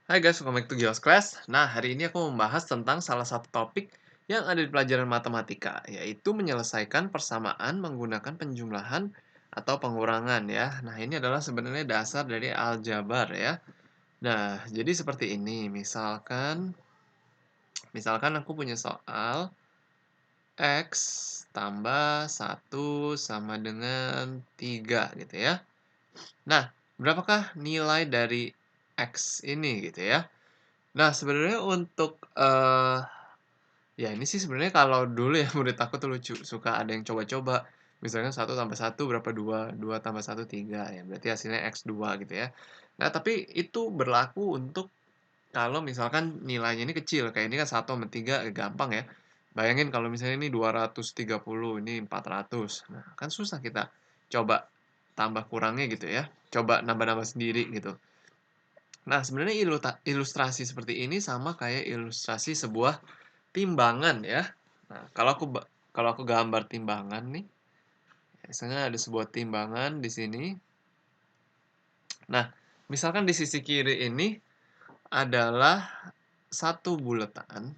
Hai guys, welcome back to Gios Class. Nah, hari ini aku membahas tentang salah satu topik yang ada di pelajaran matematika, yaitu menyelesaikan persamaan menggunakan penjumlahan atau pengurangan ya. Nah, ini adalah sebenarnya dasar dari aljabar ya. Nah, jadi seperti ini. Misalkan aku punya soal X tambah 1 sama dengan 3 gitu ya. Nah, berapakah nilai dari X ini gitu ya. Nah, sebenarnya untuk, ya ini sih sebenarnya kalau dulu ya murid aku tuh lucu, suka ada yang coba-coba. Misalnya 1 tambah 1 berapa 2 2 tambah 1 3 ya berarti hasilnya X 2 gitu ya. Nah, tapi itu berlaku untuk kalau misalkan nilainya ini kecil, kayak ini kan 1 sama 3 gampang ya. Bayangin kalau misalnya ini 230 ini 400. Nah, kan susah kita coba tambah kurangnya gitu ya, coba nambah-nambah sendiri gitu. Nah, sebenarnya ilustrasi seperti ini sama kayak ilustrasi sebuah timbangan ya. Nah, kalau aku gambar timbangan nih, misalnya ada sebuah timbangan di sini. Nah, misalkan di sisi kiri ini adalah satu buletan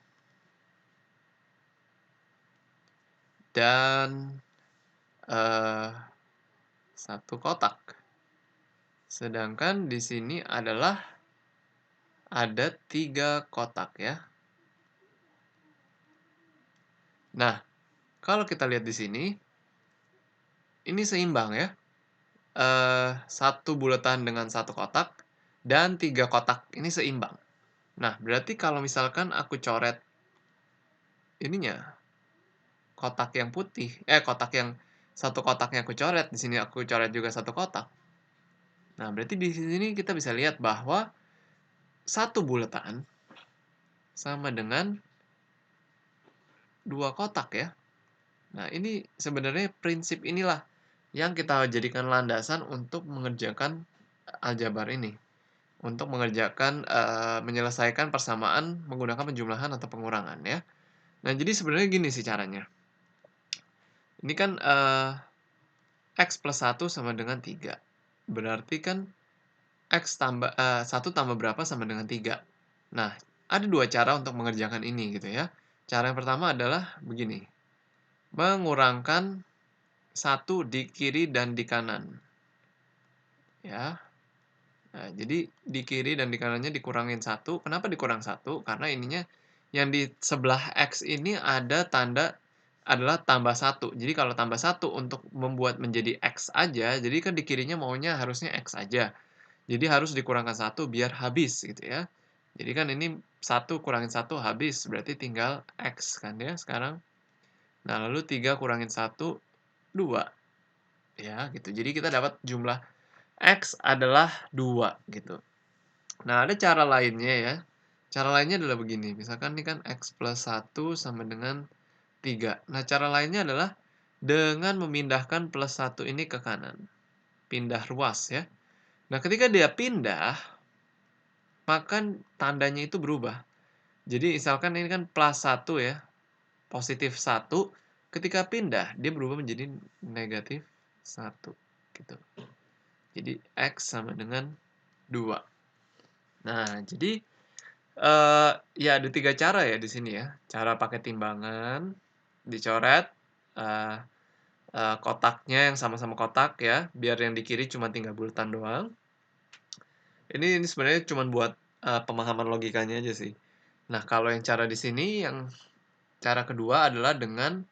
dan eh, satu kotak. Sedangkan di sini adalah ada 3 kotak ya. Nah, kalau kita lihat di sini, ini seimbang ya. Satu buletan dengan satu kotak dan 3 kotak ini seimbang. Nah, berarti kalau misalkan aku coret ininya, kotak yang putih, kotak yang satu kotaknya aku coret, di sini aku coret juga satu kotak. Nah, berarti di sini kita bisa lihat bahwa satu buletan sama dengan 2 kotak ya. Nah, ini sebenarnya prinsip inilah yang kita jadikan landasan untuk mengerjakan aljabar ini. Untuk mengerjakan, menyelesaikan persamaan menggunakan penjumlahan atau pengurangan ya. Nah, jadi sebenarnya gini sih caranya. Ini kan, X plus 1 sama dengan 3. Berarti kan 1 tambah berapa sama dengan 3. Nah, ada 2 cara untuk mengerjakan ini gitu ya. Cara yang pertama adalah begini, mengurangkan 1 di kiri dan di kanan, ya. Nah, jadi di kiri dan di kanannya dikurangin 1. Kenapa dikurang 1? Karena ininya yang di sebelah X ini ada tanda adalah tambah 1. Jadi kalau tambah 1 untuk membuat menjadi X aja, jadi kan di kirinya maunya harusnya X aja. Jadi harus dikurangkan 1 biar habis gitu ya. Jadi kan ini 1 kurangin 1 habis, berarti tinggal X kan ya sekarang. Nah, lalu 3 kurangin 1, 2. Ya gitu. Jadi kita dapat jumlah X adalah 2 gitu. Nah, ada cara lainnya ya. Cara lainnya adalah begini, misalkan ini kan X plus 1 sama dengan 3. Nah, cara lainnya adalah dengan memindahkan plus 1 ini ke kanan. Pindah ruas ya. Nah, ketika dia pindah, maka tandanya itu berubah. Jadi misalkan ini kan plus 1 ya, positif 1. Ketika pindah, dia berubah menjadi negatif 1. Gitu. Jadi X sama dengan 2. Nah, jadi ya ada 3 cara ya di sini ya. Cara pakai timbangan, dicoret, eee kotaknya yang sama-sama kotak ya, biar yang di kiri cuma tinggal buletan doang. Ini sebenarnya cuma buat, pemahaman logikanya aja sih. Nah, kalau yang cara di sini, yang cara kedua adalah dengan,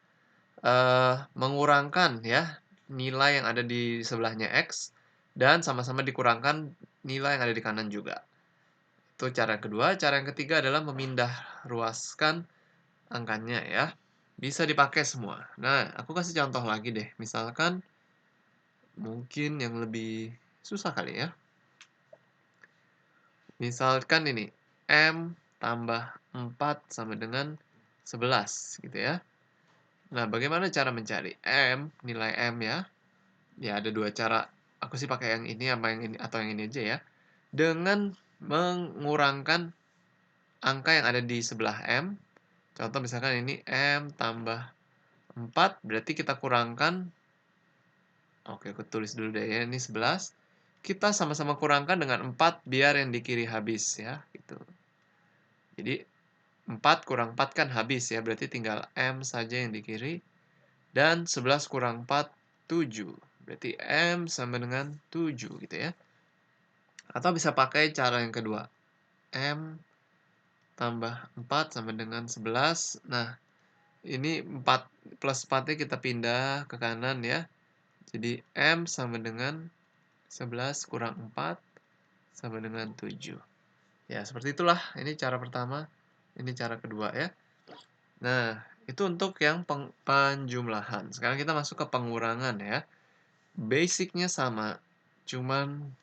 mengurangkan ya, nilai yang ada di sebelahnya X, dan sama-sama dikurangkan nilai yang ada di kanan juga. Itu cara yang kedua. Cara yang ketiga adalah memindah ruaskan angkanya ya. Bisa dipakai semua. Nah, aku kasih contoh lagi deh. Misalkan mungkin yang lebih susah kali ya. Misalkan ini, M tambah 4 sama dengan 11 gitu ya. Nah, bagaimana cara mencari M, nilai M ya? Ya ada 2 cara. Aku sih pakai yang ini sama yang ini atau yang ini aja ya. Dengan mengurangkan angka yang ada di sebelah M. Contoh misalkan ini M tambah 4, berarti kita kurangkan, oke aku tulis dulu deh ya, ini 11. kita sama-sama kurangkan dengan 4 biar yang di kiri habis ya, gitu. Jadi 4 kurang 4 kan habis ya, berarti tinggal M saja yang di kiri. Dan 11 kurang 4, 7. Berarti M sama dengan 7 gitu ya. Atau bisa pakai cara yang kedua. M tambah 4 sama dengan 11. Nah, ini 4 plus 4-nya kita pindah ke kanan ya. Jadi M sama dengan 11 kurang 4 sama dengan 7. Ya, seperti itulah. Ini cara pertama, ini cara kedua ya. Nah, itu untuk yang penjumlahan. Sekarang kita masuk ke pengurangan ya. Basicnya sama, cuman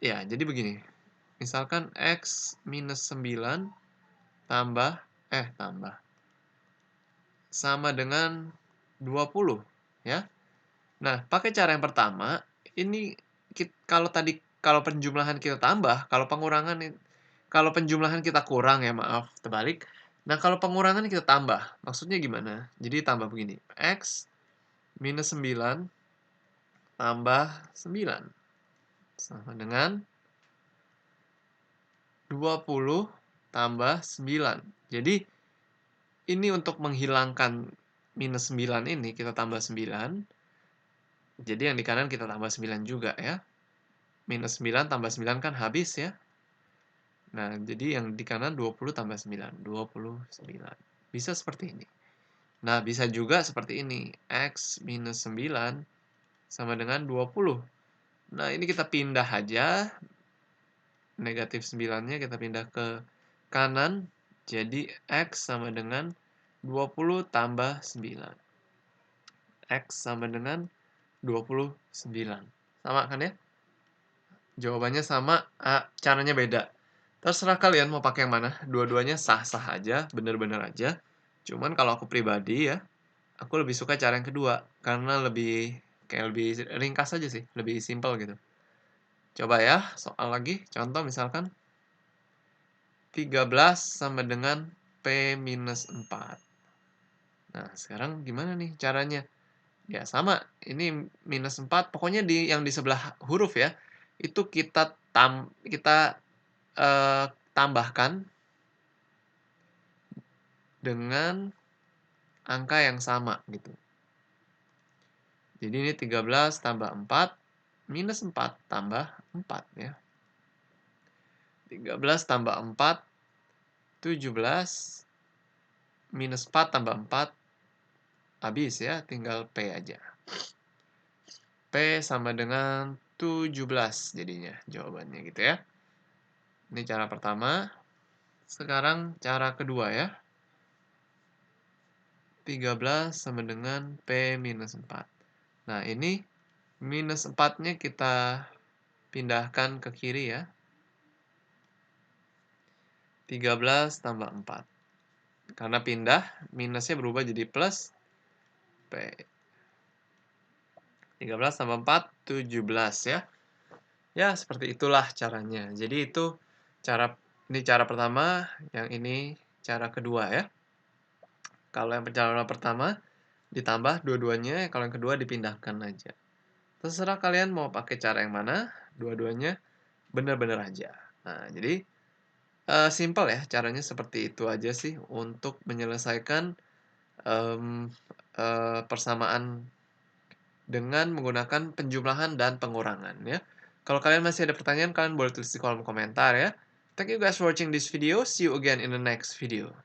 ya jadi begini. Misalkan X minus 9 tambah, tambah, sama dengan 20 ya. Nah, pakai cara yang pertama, ini kalau penjumlahan kita tambah, kalau penjumlahan kita kurang ya, maaf, terbalik. Nah, kalau pengurangan kita tambah, maksudnya gimana? Jadi tambah begini, X minus 9 tambah 9 sama dengan 20 tambah 9. Jadi, ini untuk menghilangkan minus 9 ini, kita tambah 9. Jadi yang di kanan kita tambah 9 juga ya. Minus 9 tambah 9 kan habis ya. Nah, jadi yang di kanan 20 tambah 9. 29. Bisa seperti ini. Nah, bisa juga seperti ini. X minus 9 sama dengan 20. Nah, ini kita pindah aja. Negatif 9-nya kita pindah ke kanan. Jadi, X sama dengan 20 tambah 9. X sama dengan 29. Sama kan ya? Jawabannya sama, caranya beda. Terserah kalian mau pakai yang mana. Dua-duanya sah-sah aja, bener-bener aja. Cuman kalau aku pribadi ya, aku lebih suka cara yang kedua. Karena lebih ringkas aja sih, lebih simpel gitu. Coba ya, soal lagi. Contoh misalkan 13 sama dengan P minus 4. Nah, sekarang gimana nih caranya? Ya sama, ini minus 4, pokoknya yang di sebelah huruf ya, itu kita tambahkan dengan angka yang sama gitu. Jadi ini 13 tambah 4, minus 4 tambah 4 ya. 13 tambah 4, 17, minus 4 tambah 4, habis ya, tinggal P aja. P sama dengan 17 jadinya jawabannya gitu ya. Ini cara pertama. Sekarang cara kedua ya. 13 sama dengan P minus 4. Nah, ini minus 4-nya kita pindahkan ke kiri ya. 13 tambah 4. Karena pindah, minusnya berubah jadi plus P. 13 tambah 4, 17 ya. Ya, seperti itulah caranya. Jadi ini cara pertama, yang ini cara kedua ya. Kalau yang cara pertama ditambah dua-duanya, kalau yang kedua dipindahkan aja. Terserah kalian mau pakai cara yang mana, dua-duanya benar-benar aja. Nah, jadi simple ya, caranya seperti itu aja sih untuk menyelesaikan persamaan dengan menggunakan penjumlahan dan pengurangan ya. Kalau kalian masih ada pertanyaan, kalian boleh tulis di kolom komentar ya. Thank you guys for watching this video. See you again in the next video.